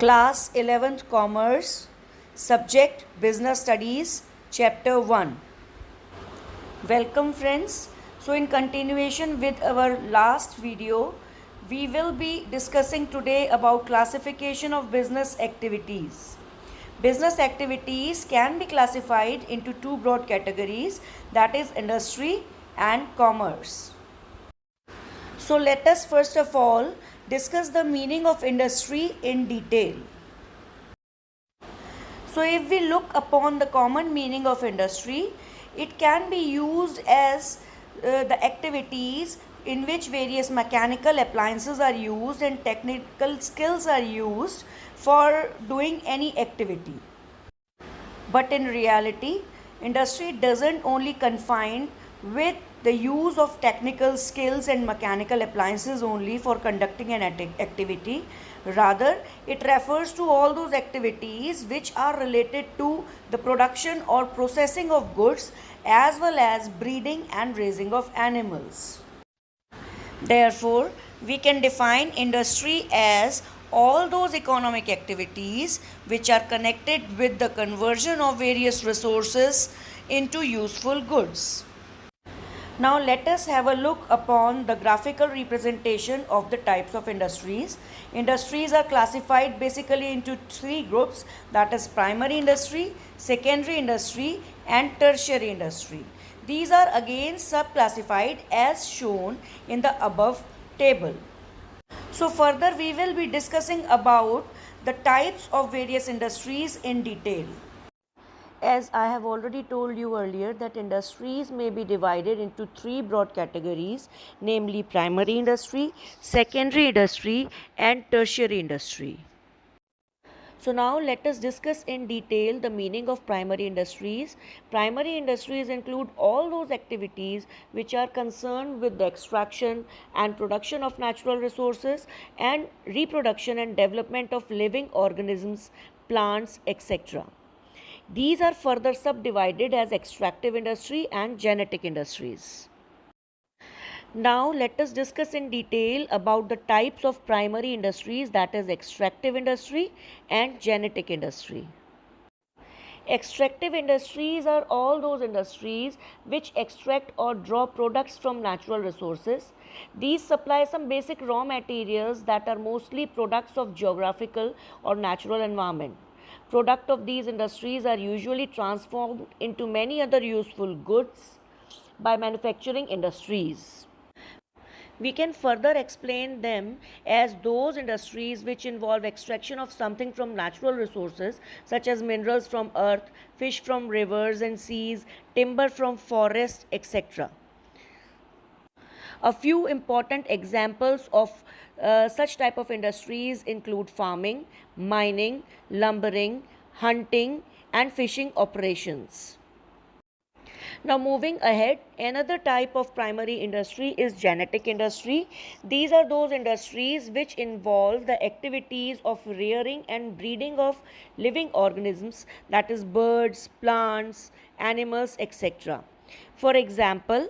Class 11th Commerce, Subject Business Studies, Chapter 1. Welcome friends. So in continuation with our last video, we will be discussing today about classification of business activities. Business activities can be classified into two broad categories, that is industry and commerce. So let us first of all discuss the meaning of industry in detail. So if we look upon the common meaning of industry, it can be used as the activities in which various mechanical appliances are used and technical skills are used for doing any activity. But in reality, industry doesn't only confine with the use of technical skills and mechanical appliances only for conducting an activity. Rather, it refers to all those activities which are related to the production or processing of goods as well as breeding and raising of animals. Therefore, we can define industry as all those economic activities which are connected with the conversion of various resources into useful goods. Now let us have a look upon the graphical representation of the types of industries. Industries are classified basically into three groups, that is primary industry, secondary industry and tertiary industry. These are again subclassified as shown in the above table. So further we will be discussing about the types of various industries in detail. As I have already told you earlier that industries may be divided into three broad categories, namely primary industry, secondary industry and tertiary industry. So now let us discuss in detail the meaning of primary industries. Primary industries include all those activities which are concerned with the extraction and production of natural resources and reproduction and development of living organisms, plants, etc. These are further subdivided as extractive industry and genetic industries. Now let us discuss in detail about the types of primary industries, that is extractive industry and genetic industry. Extractive industries are all those industries which extract or draw products from natural resources. These supply some basic raw materials that are mostly products of geographical or natural environment. Products of these industries are usually transformed into many other useful goods by manufacturing industries. We can further explain them as those industries which involve extraction of something from natural resources such as minerals from earth, fish from rivers and seas, timber from forests, etc. A few important examples of such type of industries include farming, mining, lumbering, hunting and fishing operations. Now moving ahead, another type of primary industry is genetic industry. These are those industries which involve the activities of rearing and breeding of living organisms, that is birds, plants, animals, etc. For example,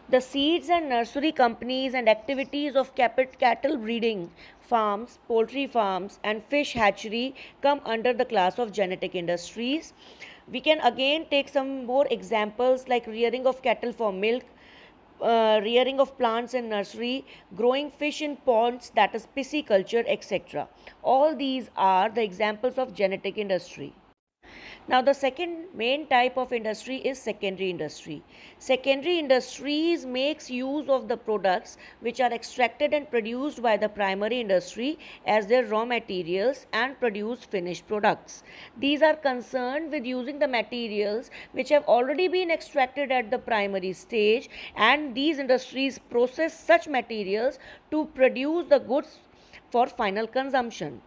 the seeds and nursery companies and activities of cattle breeding farms, poultry farms and fish hatchery come under the class of genetic industries. We can again take some more examples like rearing of cattle for milk, rearing of plants in nursery, growing fish in ponds, that is pisciculture, etc. All these are the examples of genetic industry. Now the second main type of industry is secondary industry. Secondary industries makes use of the products which are extracted and produced by the primary industry as their raw materials and produce finished products. These are concerned with using the materials which have already been extracted at the primary stage, and these industries process such materials to produce the goods for final consumption.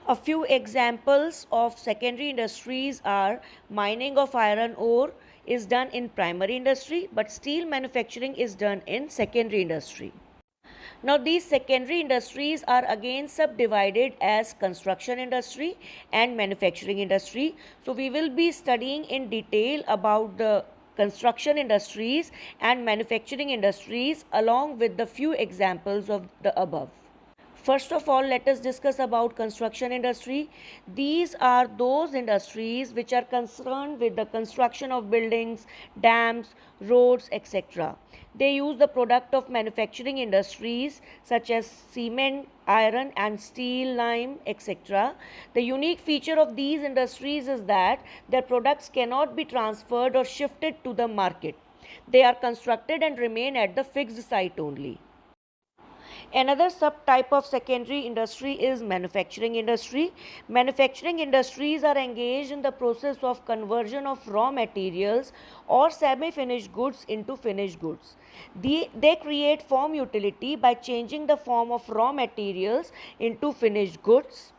A few examples of secondary industries are mining of iron ore is done in primary industry, but steel manufacturing is done in secondary industry. Now these secondary industries are again subdivided as construction industry and manufacturing industry. So we will be studying in detail about the construction industries and manufacturing industries along with the few examples of the above. First of all, let us discuss about construction industry. These are those industries which are concerned with the construction of buildings, dams, roads, etc. They use the product of manufacturing industries such as cement, iron and steel, lime, etc. The unique feature of these industries is that their products cannot be transferred or shifted to the market. They are constructed and remain at the fixed site only. Another subtype of secondary industry is manufacturing industry. Manufacturing industries are engaged in the process of conversion of raw materials or semi-finished goods into finished goods. They create form utility by changing the form of raw materials into finished goods.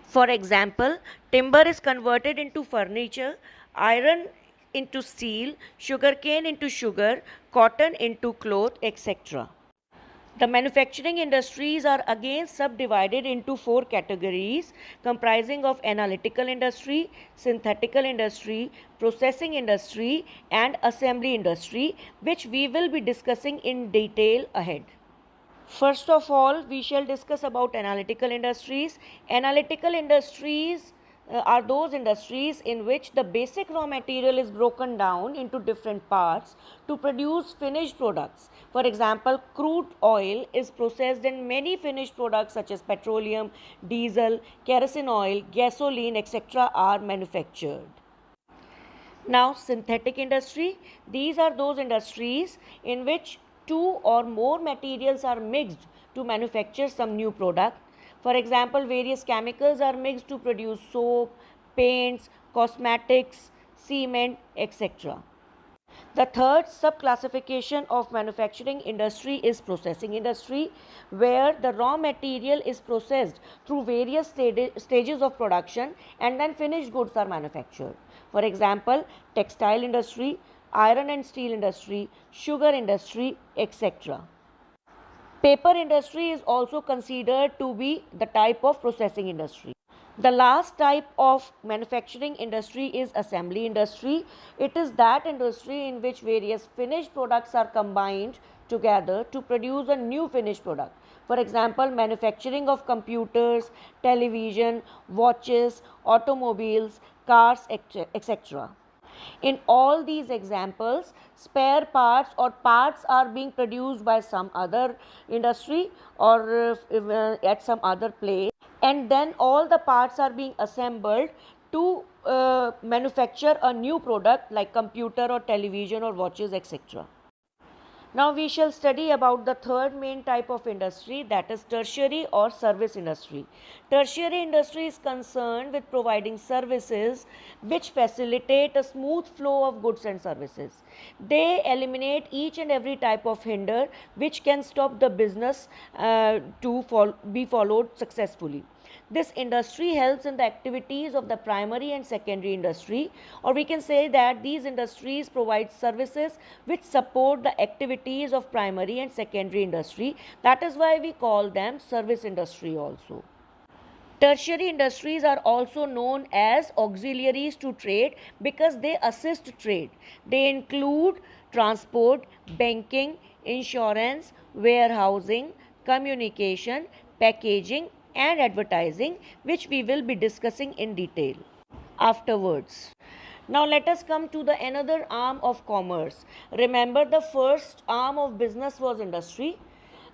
For example, timber is converted into furniture, iron into steel, sugarcane into sugar, cotton into cloth, etc. The manufacturing industries are again subdivided into four categories comprising of analytical industry, synthetical industry, processing industry and assembly industry, which we will be discussing in detail ahead. First of all, we shall discuss about analytical industries. Analytical industries are those industries in which the basic raw material is broken down into different parts to produce finished products. For example, crude oil is processed in many finished products such as petroleum, diesel, kerosene oil, gasoline, etc. are manufactured. Now, synthetic industry. These are those industries in which two or more materials are mixed to manufacture some new product. For example, various chemicals are mixed to produce soap, paints, cosmetics, cement, etc. The third subclassification of manufacturing industry is processing industry, where the raw material is processed through various stages of production and then finished goods are manufactured. For example, textile industry, iron and steel industry, sugar industry, etc. Paper industry is also considered to be the type of processing industry. The last type of manufacturing industry is assembly industry. It is that industry in which various finished products are combined together to produce a new finished product. For example, manufacturing of computers, television, watches, automobiles, cars, etc. In all these examples, spare parts or parts are being produced by some other industry or at some other place, and then all the parts are being assembled to manufacture a new product like computer or television or watches, etc. Now we shall study about the third main type of industry, that is tertiary or service industry. Tertiary industry is concerned with providing services which facilitate a smooth flow of goods and services. They eliminate each and every type of hinder which can stop the business to be followed successfully. This industry helps in the activities of the primary and secondary industry, or we can say that these industries provide services which support the activities of primary and secondary industry. That is why we call them service industry also. Tertiary industries are also known as auxiliaries to trade because they assist trade. They include transport, banking, insurance, warehousing, communication, packaging, and advertising, which we will be discussing in detail afterwards. Now let us come to the another arm of commerce. Remember, the first arm of business was industry,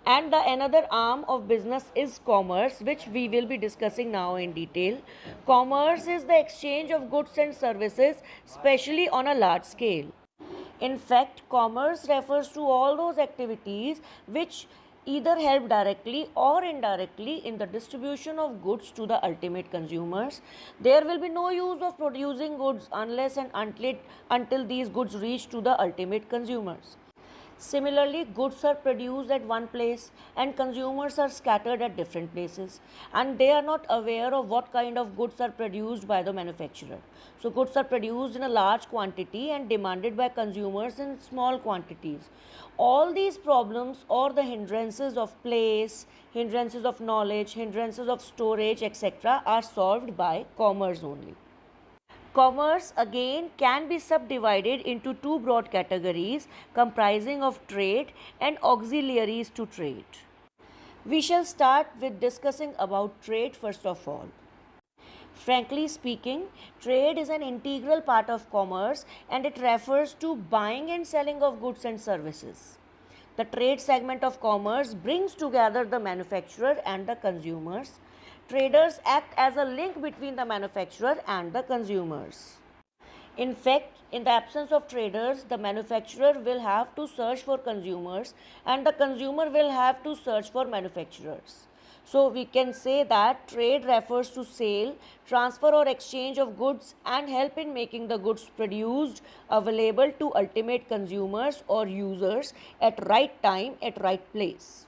and the another arm of business is commerce, which we will be discussing now in detail. Commerce is the exchange of goods and services, especially on a large scale. In fact, commerce refers to all those activities which either help directly or indirectly in the distribution of goods to the ultimate consumers. There will be no use of producing goods unless and until these goods reach to the ultimate consumers. Similarly, goods are produced at one place and consumers are scattered at different places, and they are not aware of what kind of goods are produced by the manufacturer. So goods are produced in a large quantity and demanded by consumers in small quantities. All these problems or the hindrances of place, hindrances of knowledge, hindrances of storage, etc. are solved by commerce only. Commerce again can be subdivided into two broad categories comprising of trade and auxiliaries to trade. We shall start with discussing about trade first of all. Frankly speaking, trade is an integral part of commerce and it refers to buying and selling of goods and services. The trade segment of commerce brings together the manufacturer and the consumers. Traders act as a link between the manufacturer and the consumers. In fact, in the absence of traders, the manufacturer will have to search for consumers and the consumer will have to search for manufacturers. So we can say that trade refers to sale, transfer or exchange of goods and help in making the goods produced available to ultimate consumers or users at right time at right place.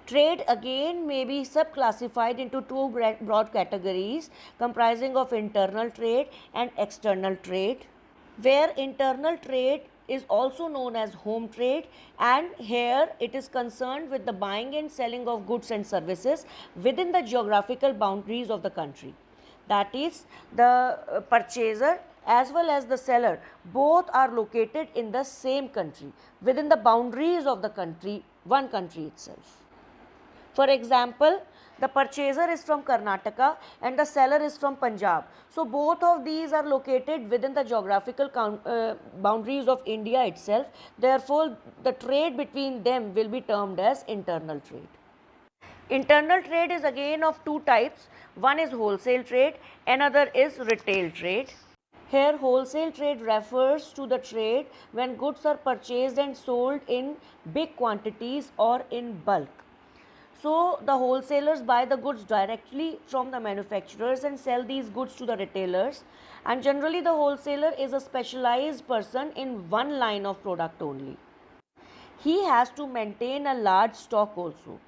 Trade again may be subclassified into two broad categories comprising of internal trade and external trade, where internal trade is also known as home trade, and here it is concerned with the buying and selling of goods and services within the geographical boundaries of the country. That is, the purchaser as well as the seller both are located in the same country within the boundaries of the country, one country itself. For example, the purchaser is from Karnataka and the seller is from Punjab. So both of these are located within the geographical boundaries of India itself. Therefore, the trade between them will be termed as internal trade. Internal trade is again of two types. One is wholesale trade, another is retail trade. Here, wholesale trade refers to the trade when goods are purchased and sold in big quantities or in bulk. So the wholesalers buy the goods directly from the manufacturers and sell these goods to the retailers, and generally the wholesaler is a specialized person in one line of product only. He has to maintain a large stock also.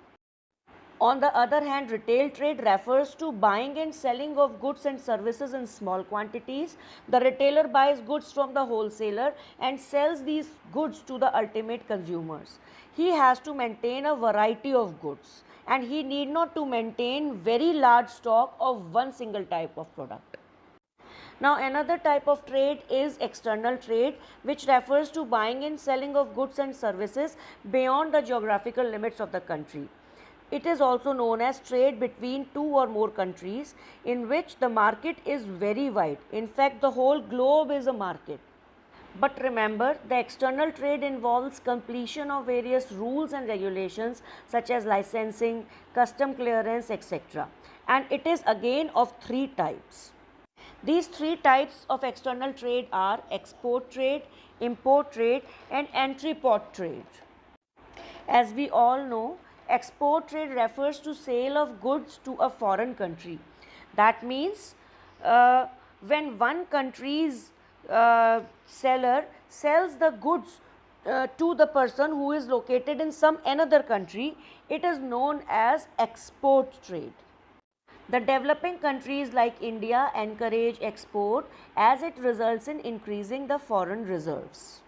On the other hand, retail trade refers to buying and selling of goods and services in small quantities. The retailer buys goods from the wholesaler and sells these goods to the ultimate consumers. He has to maintain a variety of goods and he need not to maintain very large stock of one single type of product. Now another type of trade is external trade, which refers to buying and selling of goods and services beyond the geographical limits of the country. It is also known as trade between two or more countries, in which the market is very wide. In fact, the whole globe is a market. But remember, the external trade involves completion of various rules and regulations such as licensing, custom clearance, etc. And it is again of three types. These three types of external trade are export trade, import trade and entry-port trade. As we all know, export trade refers to sale of goods to a foreign country. That means when one country's seller sells the goods to the person who is located in some another country, it is known as export trade. The developing countries like India encourage export as it results in increasing the foreign reserves.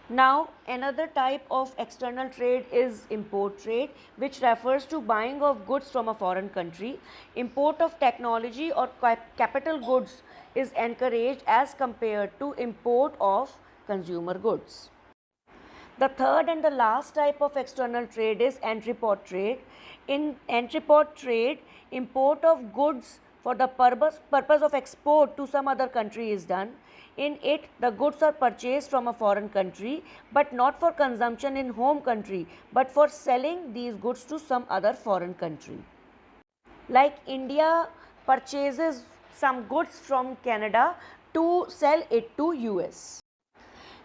Now, another type of external trade is import trade, which refers to buying of goods from a foreign country. Import of technology or capital goods is encouraged as compared to import of consumer goods. The third and the last type of external trade is entry-port trade. In entry-port trade, import of goods for the purpose of export to some other country is done. In it, the goods are purchased from a foreign country, but not for consumption in home country, but for selling these goods to some other foreign country. Like India purchases some goods from Canada to sell it to US.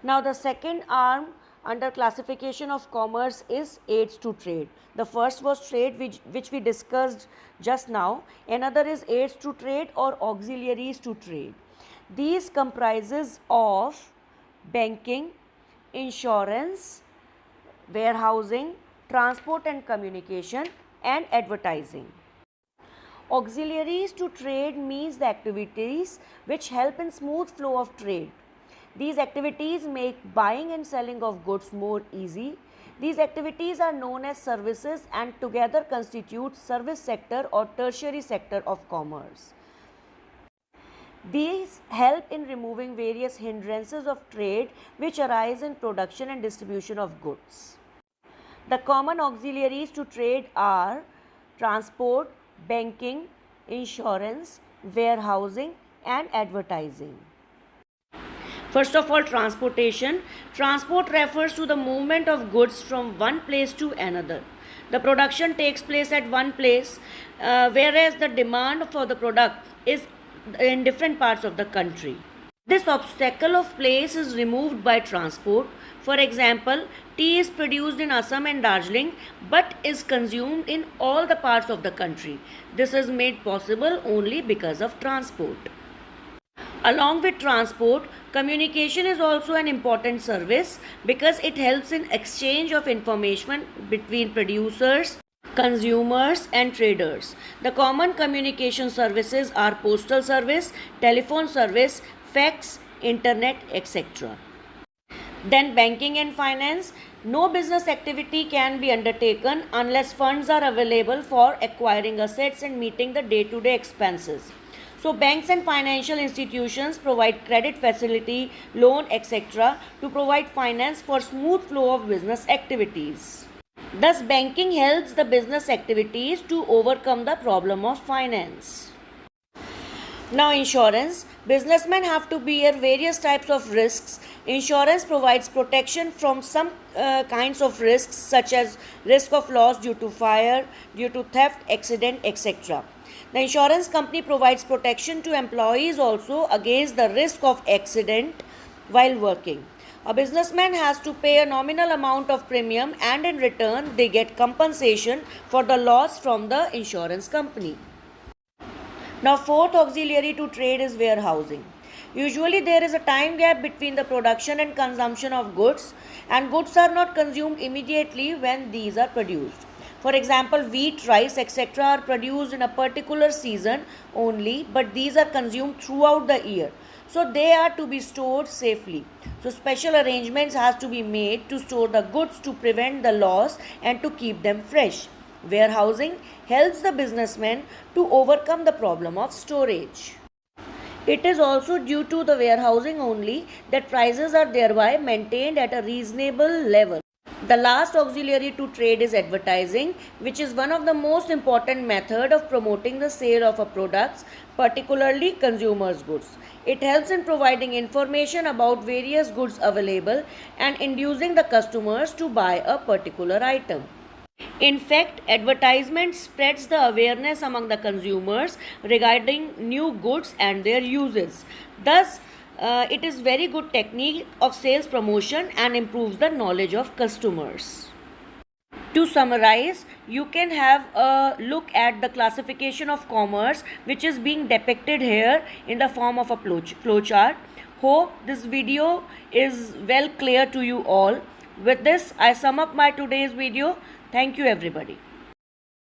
Now the second arm under classification of commerce is aids to trade. The first was trade which we discussed just now. Another is aids to trade or auxiliaries to trade. These comprises of banking, insurance, warehousing, transport and communication and advertising. Auxiliaries to trade means the activities which help in smooth flow of trade. These activities make buying and selling of goods more easy. These activities are known as services and together constitute service sector or tertiary sector of commerce. These help in removing various hindrances of trade which arise in production and distribution of goods. The common auxiliaries to trade are transport, banking, insurance, warehousing, and advertising. First of all, transportation. Transport refers to the movement of goods from one place to another. The production takes place at one place, whereas the demand for the product is in different parts of the country. This obstacle of place is removed by transport. For example, tea is produced in Assam and Darjeeling but is consumed in all the parts of the country. This is made possible only because of transport. Along with transport, communication is also an important service because it helps in exchange of information between producers, consumers and traders. The common communication services are postal service, telephone service, fax, internet, etc. Then banking and finance. No business activity can be undertaken unless funds are available for acquiring assets and meeting the day-to-day expenses. So banks and financial institutions provide credit facility, loan, etc. to provide finance for smooth flow of business activities. Thus, banking helps the business activities to overcome the problem of finance. Now, insurance. Businessmen have to bear various types of risks. Insurance provides protection from some kinds of risks such as risk of loss due to fire, due to theft, accident, etc. The insurance company provides protection to employees also against the risk of accident while working. A businessman has to pay a nominal amount of premium and in return they get compensation for the loss from the insurance company. Now, fourth auxiliary to trade is warehousing. Usually there is a time gap between the production and consumption of goods, and goods are not consumed immediately when these are produced. For example, wheat, rice, etc. are produced in a particular season only, but these are consumed throughout the year. So they are to be stored safely. So special arrangements has to be made to store the goods to prevent the loss and to keep them fresh. Warehousing helps the businessman to overcome the problem of storage. It is also due to the warehousing only that prices are thereby maintained at a reasonable level. The last auxiliary to trade is advertising, which is one of the most important method of promoting the sale of a products, particularly consumers' goods. It helps in providing information about various goods available and inducing the customers to buy a particular item. In fact, advertisement spreads the awareness among the consumers regarding new goods and their uses. Thus, it is very good technique of sales promotion and improves the knowledge of customers. To summarize, you can have a look at the classification of commerce which is being depicted here in the form of a flowchart. Hope this video is well clear to you all. With this, I sum up my today's video. Thank you everybody.